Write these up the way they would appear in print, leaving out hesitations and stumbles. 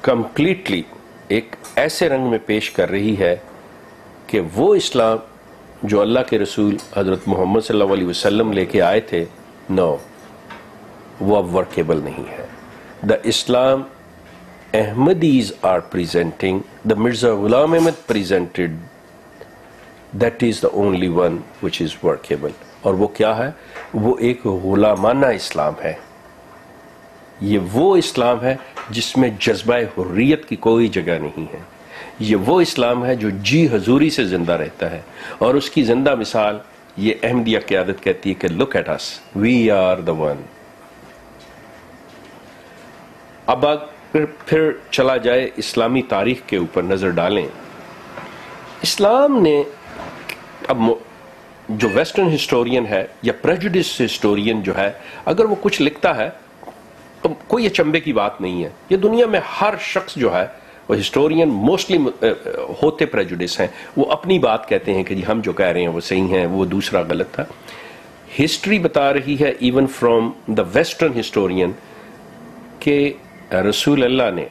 Completely ایک ایسے رنگ میں پیش کر رہی ہے کہ وہ اسلام جو اللہ کے رسول حضرت محمد صلی اللہ علیہ وسلم لے کے آئے تھے، نو، وہ اب ورکیبل نہیں ہے. دا اسلام Ahmadis are presenting, the Mirza Ghulam Ahmad presented, that is the only one which is workable. اور وہ کیا ہے؟ وہ ایک غلامانہ اسلام ہے. یہ وہ اسلام ہے جس میں جذبہ حریت کی کوئی جگہ نہیں ہے. یہ وہ اسلام ہے جو جی حضوری سے زندہ رہتا ہے، اور اس کی زندہ مثال یہ احمدیہ قیادت کہتی ہے کہ look at us, we are the one. اب پھر چلا جائے اسلامی تاریخ کے اوپر نظر ڈالیں. اسلام نے اب جو ویسٹرن ہسٹورین ہے یا پریجوڈس ہسٹورین جو ہے، اگر وہ کچھ لکھتا ہے تو کوئی اچنبے کی بات نہیں ہے. یہ دنیا میں ہر شخص جو ہے وہ ہسٹورین موسٹلی ہوتے پریجوڈس ہیں، وہ اپنی بات کہتے ہیں کہ جی ہم جو کہہ رہے ہیں وہ صحیح ہیں، وہ دوسرا غلط تھا. ہسٹری بتا رہی ہے even from the western historian کہ رسول اللہ نے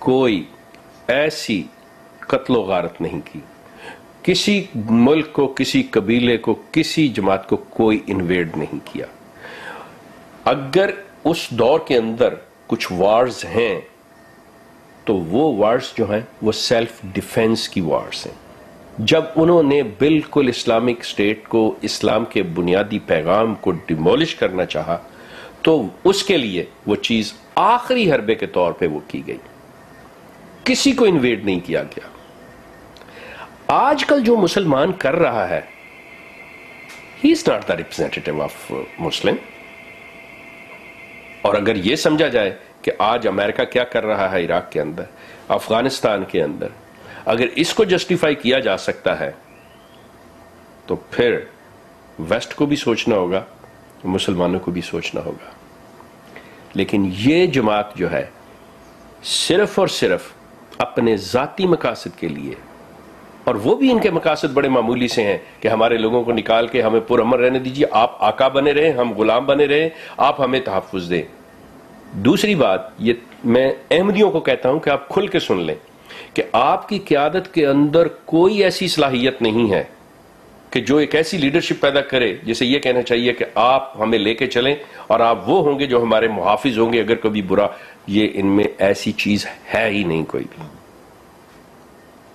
کوئی ایسی قتل و غارت نہیں کی. کسی ملک کو، کسی قبیلے کو، کسی جماعت کو کوئی انویڈ نہیں کیا. اگر اس دور کے اندر کچھ وارز ہیں تو وہ وارز جو ہیں وہ سیلف ڈیفینس کی وارز ہیں. جب انہوں نے بالکل اسلامک اسٹیٹ کو، اسلام کے بنیادی پیغام کو ڈیمولش کرنا چاہا تو اس کے لیے وہ چیز آخری حربے کے طور پہ وہ کی گئی. کسی کو انویڈ نہیں کیا گیا. آج کل جو مسلمان کر رہا ہے، he is not the representative of Muslim. اور اگر یہ سمجھا جائے کہ آج امریکہ کیا کر رہا ہے عراق کے اندر، افغانستان کے اندر، اگر اس کو جسٹیفائی کیا جا سکتا ہے تو پھر ویسٹ کو بھی سوچنا ہوگا، مسلمانوں کو بھی سوچنا ہوگا. لیکن یہ جماعت جو ہے صرف اور صرف اپنے ذاتی مقاصد کے لیے، اور وہ بھی ان کے مقاصد بڑے معمولی سے ہیں کہ ہمارے لوگوں کو نکال کے ہمیں پرامن رہنے دیجیے، آپ آقا بنے رہیں، ہم غلام بنے رہیں، آپ ہمیں تحفظ دیں. دوسری بات یہ میں احمدیوں کو کہتا ہوں کہ آپ کھل کے سن لیں کہ آپ کی قیادت کے اندر کوئی ایسی صلاحیت نہیں ہے کہ جو ایک ایسی لیڈرشپ پیدا کرے جسے یہ کہنا چاہیے کہ آپ ہمیں لے کے چلیں اور آپ وہ ہوں گے جو ہمارے محافظ ہوں گے اگر کبھی برا. یہ ان میں ایسی چیز ہے ہی نہیں کوئی بھی.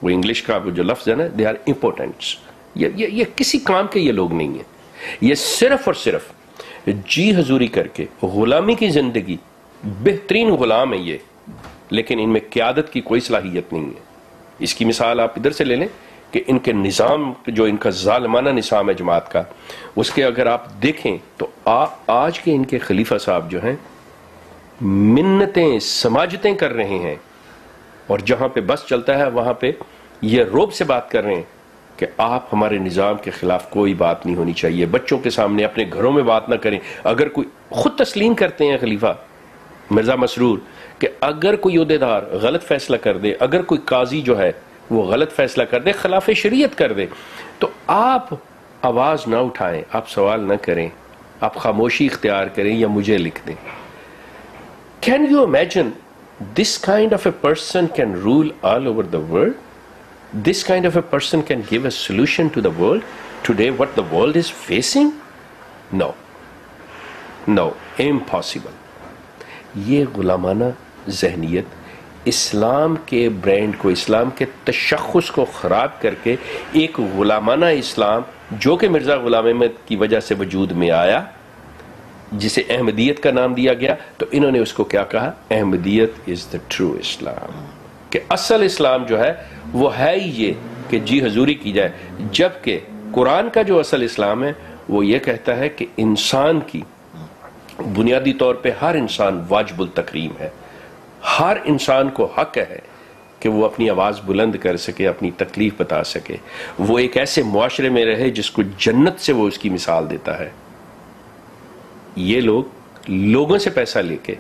وہ انگلش کا جو لفظ ہے نا، دے آر امپورٹنٹس، یہ کسی کام کے یہ لوگ نہیں ہیں. یہ صرف اور صرف جی حضوری کر کے غلامی کی زندگی، بہترین غلام ہے یہ، لیکن ان میں قیادت کی کوئی صلاحیت نہیں ہے. اس کی مثال آپ ادھر سے لے لیں کہ ان کے نظام جو ان کا ظالمانہ نظام ہے جماعت کا، اس کے اگر آپ دیکھیں تو آج کے ان کے خلیفہ صاحب جو ہیں منتیں سماجتیں کر رہے ہیں، اور جہاں پہ بس چلتا ہے وہاں پہ یہ روب سے بات کر رہے ہیں کہ آپ ہمارے نظام کے خلاف کوئی بات نہیں ہونی چاہیے. بچوں کے سامنے اپنے گھروں میں بات نہ کریں. اگر کوئی خود تسلیم کرتے ہیں خلیفہ مرزا مسرور کہ اگر کوئی عہدیدار غلط فیصلہ کر دے، اگر کوئی قاضی جو ہے وہ غلط فیصلہ کر دے، خلاف شریعت کر دے، تو آپ آواز نہ اٹھائیں، آپ سوال نہ کریں، آپ خاموشی اختیار کریں یا مجھے لکھ دیں. Can you imagine this kind of a person can rule all over the world? This kind of a person can give a solution to the world today, what the world is facing? No. No, impossible. یہ غلامانہ ذہنیت اسلام کے brand کو، اسلام کے تشخص کو خراب کر کے ایک غلامانہ اسلام جو کہ مرزا غلام احمد کی وجہ سے وجود میں آیا، جسے احمدیت کا نام دیا گیا، تو انہوں نے اس کو کیا کہا؟ احمدیت از دا ٹرو اسلام، کہ اصل اسلام جو ہے وہ ہے ہی یہ کہ جی حضوری کی جائے. جبکہ قرآن کا جو اصل اسلام ہے وہ یہ کہتا ہے کہ انسان کی بنیادی طور پہ ہر انسان واجب التکریم ہے. ہر انسان کو حق ہے کہ وہ اپنی آواز بلند کر سکے، اپنی تکلیف بتا سکے، وہ ایک ایسے معاشرے میں رہے جس کو جنت سے وہ اس کی مثال دیتا ہے. یہ لوگ لوگوں سے پیسہ لے کے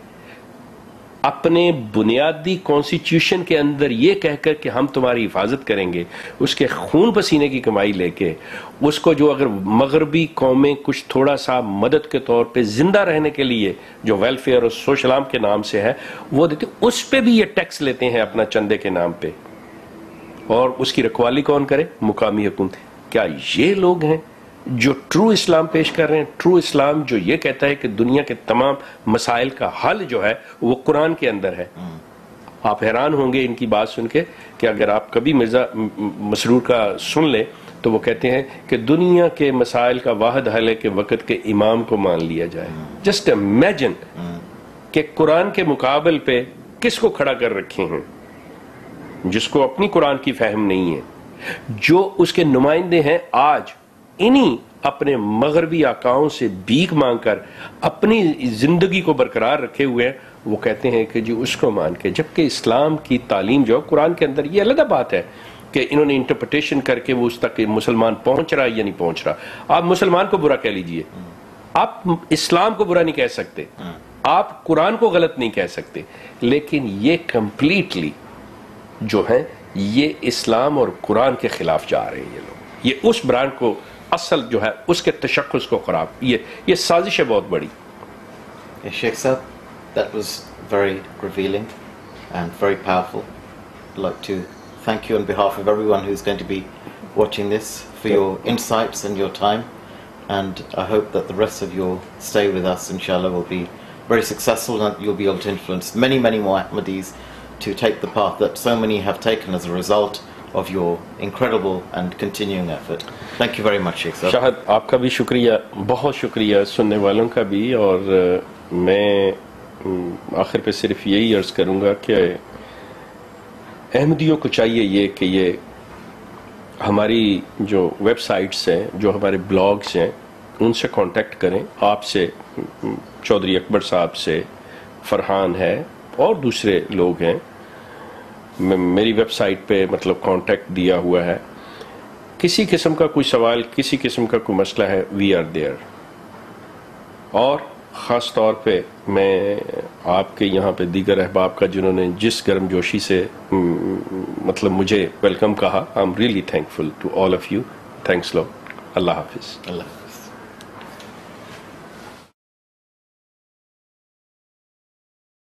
اپنے بنیادی کانسٹیٹیوشن کے اندر یہ کہہ کر کہ ہم تمہاری حفاظت کریں گے، اس کے خون پسینے کی کمائی لے کے اس کو جو اگر مغربی قومیں کچھ تھوڑا سا مدد کے طور پہ زندہ رہنے کے لیے جو ویلفیئر اور سوشل عام کے نام سے ہے وہ دیتے، اس پہ بھی یہ ٹیکس لیتے ہیں اپنا چندے کے نام پہ، اور اس کی رکھوالی کون کرے؟ مقامی حکومت۔ کیا یہ لوگ ہیں جو ٹرو اسلام پیش کر رہے ہیں؟ ٹرو اسلام جو یہ کہتا ہے کہ دنیا کے تمام مسائل کا حل جو ہے وہ قرآن کے اندر ہے۔ آپ حیران ہوں گے ان کی بات سن کے کہ اگر آپ کبھی مرزا مسرور کا سن لیں تو وہ کہتے ہیں کہ دنیا کے مسائل کا واحد حل ہے کہ وقت کے امام کو مان لیا جائے۔ جسٹ امیجن کہ قرآن کے مقابل پہ کس کو کھڑا کر رکھے ہیں، جس کو اپنی قرآن کی فہم نہیں ہے، جو اس کے نمائندے ہیں آج انہی اپنے مغربی آقاؤں سے بھیک مانگ کر اپنی زندگی کو برقرار رکھے ہوئے ہیں، وہ کہتے ہیں کہ جی اس کو مان کے، جبکہ اسلام کی تعلیم جو قرآن کے اندر یہ علیحدہ بات ہے کہ انہوں نے انٹرپریٹیشن کر کے وہ اس تک مسلمان پہنچ رہا ہے یا نہیں پہنچ رہا۔ آپ مسلمان کو برا کہہ لیجئے، آپ اسلام کو برا نہیں کہہ سکتے، آپ قرآن کو غلط نہیں کہہ سکتے، لیکن یہ کمپلیٹلی جو ہے یہ اسلام اور قرآن کے خلاف جا رہے ہیں یہ لوگ، یہ اس برانڈ کو اصل جو ہے اس کے تشخص کو خراب، یہ سازش ہے بہت بڑی۔ Sheikh Saab, that was very revealing and very powerful. I'd like to thank you on behalf of everyone who's going to be watching this for your insights and your time, and I hope that the rest of your stay with us inshallah will be very successful and you'll be able to influence many more Ahmadis to take the path that so many have taken as a result of your incredible and continuing effort. Thank you very much, Sheikh Saab. شاہد آپ کا بھی شکریہ، بہت شکریہ سننے والوں کا بھی، اور میں آخر پہ صرف یہی عرض کروں گا کہ احمدیوں کو چاہیے یہ کہ یہ ہماری جو ویب سائٹس ہیں، جو ہمارے بلاگز ہیں، ان سے کانٹیکٹ کریں، آپ سے، چودھری اکبر صاحب سے، فرحان ہے اور دوسرے لوگ ہیں، میری ویب سائٹ پہ مطلب کانٹیکٹ دیا ہوا ہے، کسی قسم کا کوئی سوال، کسی قسم کا کوئی مسئلہ ہے، وی آر دیئر۔ اور خاص طور پہ میں آپ کے یہاں پہ دیگر احباب کا جنہوں نے جس گرم جوشی سے مطلب مجھے ویلکم کہا، I am really thankful to all of you, thanks love, اللہ حافظ۔ Allah.